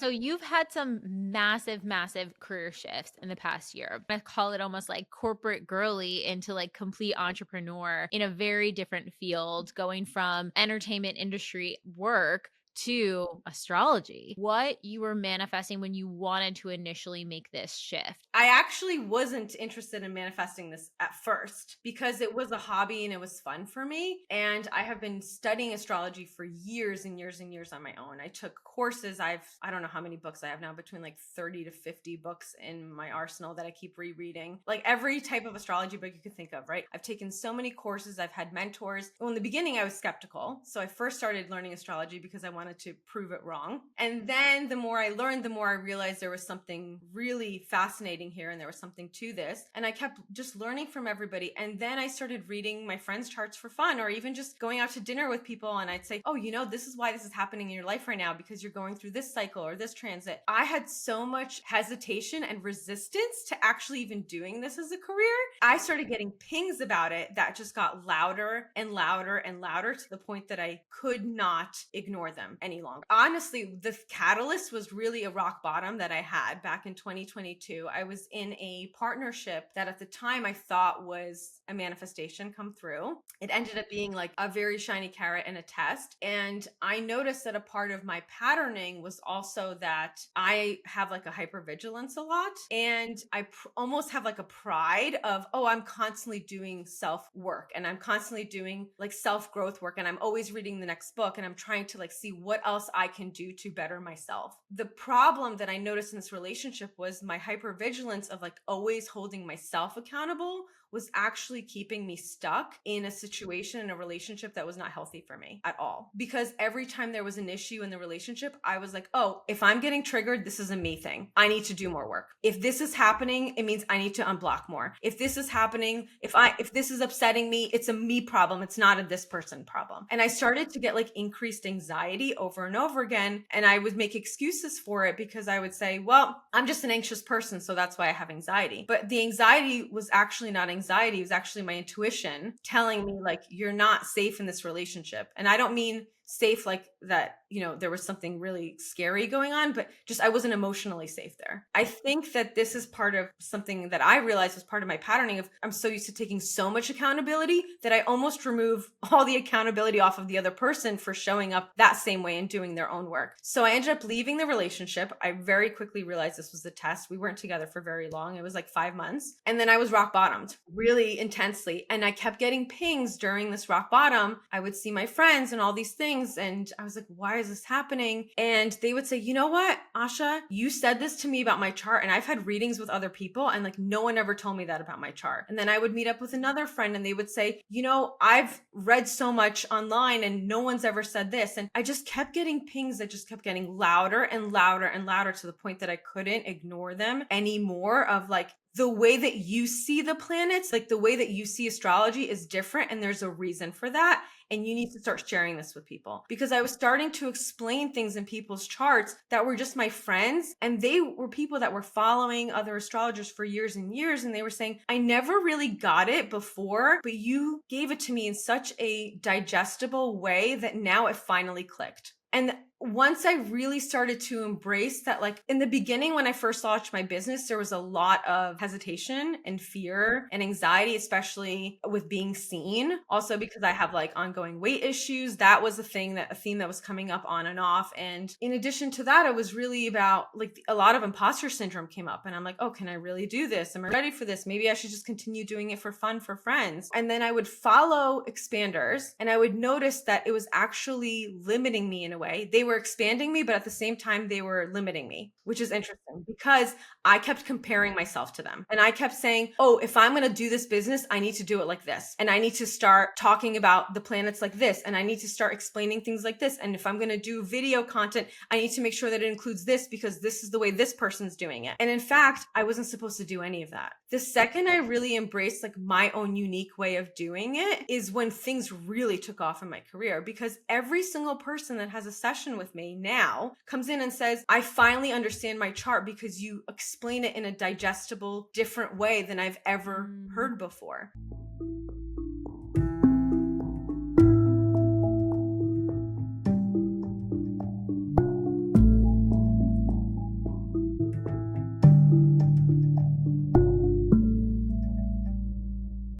So you've had some massive, massive career shifts in the past year. I call it almost like corporate girly into like complete entrepreneur in a very different field, going from entertainment industry work to astrology. What you were manifesting when you wanted to initially make this shift? I actually wasn't interested in manifesting this at first because it was a hobby and it was fun for me. And I have been studying astrology for years and years and years on my own. I took courses. I don't know how many books I have now, between like 30 to 50 books in my arsenal that I keep rereading. Like every type of astrology book you could think of, right? I've taken so many courses. I've had mentors. Well, in the beginning, I was skeptical. So I first started learning astrology because I wanted to prove it wrong. And then the more I learned, the more I realized there was something really fascinating here and there was something to this. And I kept just learning from everybody. And then I started reading my friends' charts for fun, or even just going out to dinner with people. And I'd say, oh, this is why this is happening in your life right now, because you're going through this cycle or this transit. I had so much hesitation and resistance to actually even doing this as a career. I started getting pings about it that just got louder and louder and louder, to the point that I could not ignore them any longer. Honestly, the catalyst was really a rock bottom that I had back in 2022. I was in a partnership that at the time I thought was a manifestation come through. It ended up being like a very shiny carrot and a test. And I noticed that a part of my patterning was also that I have like a hypervigilance a lot. And I almost have like a pride of, oh, I'm constantly doing self work and I'm constantly doing like self growth work. And I'm always reading the next book and I'm trying to like see what else I can do to better myself. The problem that I noticed in this relationship was my hypervigilance of like always holding myself accountable was actually keeping me stuck in a situation, in a relationship that was not healthy for me at all. Because every time there was an issue in the relationship, I was like, oh, if I'm getting triggered, this is a me thing. I need to do more work. If this is happening, it means I need to unblock more. If this is happening, if this is upsetting me, it's a me problem. It's not a this person problem. And I started to get like increased anxiety over and over again. And I would make excuses for it because I would say, well, I'm just an anxious person, so that's why I have anxiety. But the anxiety was actually not anxiety. It was actually my intuition telling me like, you're not safe in this relationship. And I don't mean safe like that, there was something really scary going on, but just I wasn't emotionally safe there. I think that this is part of something that I realized was part of my patterning of I'm so used to taking so much accountability that I almost remove all the accountability off of the other person for showing up that same way and doing their own work. So I ended up leaving the relationship. I very quickly realized this was a test. We weren't together for very long. It was like 5 months. And then I was rock bottomed really intensely. And I kept getting pings during this rock bottom. I would see my friends and all these things. And I was like, why is this happening? And they would say, you know what, Asha, you said this to me about my chart. And I've had readings with other people and like no one ever told me that about my chart. And then I would meet up with another friend and they would say, I've read so much online and no one's ever said this. And I just kept getting pings that just kept getting louder and louder and louder, to the point that I couldn't ignore them anymore. Of like, the way that you see the planets, like the way that you see astrology is different. And there's a reason for that. And you need to start sharing this with people, because I was starting to explain things in people's charts that were just my friends. And they were people that were following other astrologers for years and years. And they were saying, I never really got it before, but you gave it to me in such a digestible way that now it finally clicked. And once I really started to embrace that, like in the beginning, when I first launched my business, there was a lot of hesitation and fear and anxiety, especially with being seen. Also, because I have like ongoing weight issues, that was a theme that was coming up on and off. And in addition to that, it was really about like a lot of imposter syndrome came up. And I'm like, oh, can I really do this? Am I ready for this? Maybe I should just continue doing it for fun for friends. And then I would follow expanders and I would notice that it was actually limiting me in a way. They were expanding me, but at the same time, they were limiting me, which is interesting because I kept comparing myself to them. And I kept saying, oh, if I'm going to do this business, I need to do it like this. And I need to start talking about the planets like this. And I need to start explaining things like this. And if I'm going to do video content, I need to make sure that it includes this because this is the way this person's doing it. And in fact, I wasn't supposed to do any of that. The second I really embraced like my own unique way of doing it is when things really took off in my career, because every single person that has a session with me now comes in and says, I finally understand my chart because you explain it in a digestible, different way than I've ever heard before.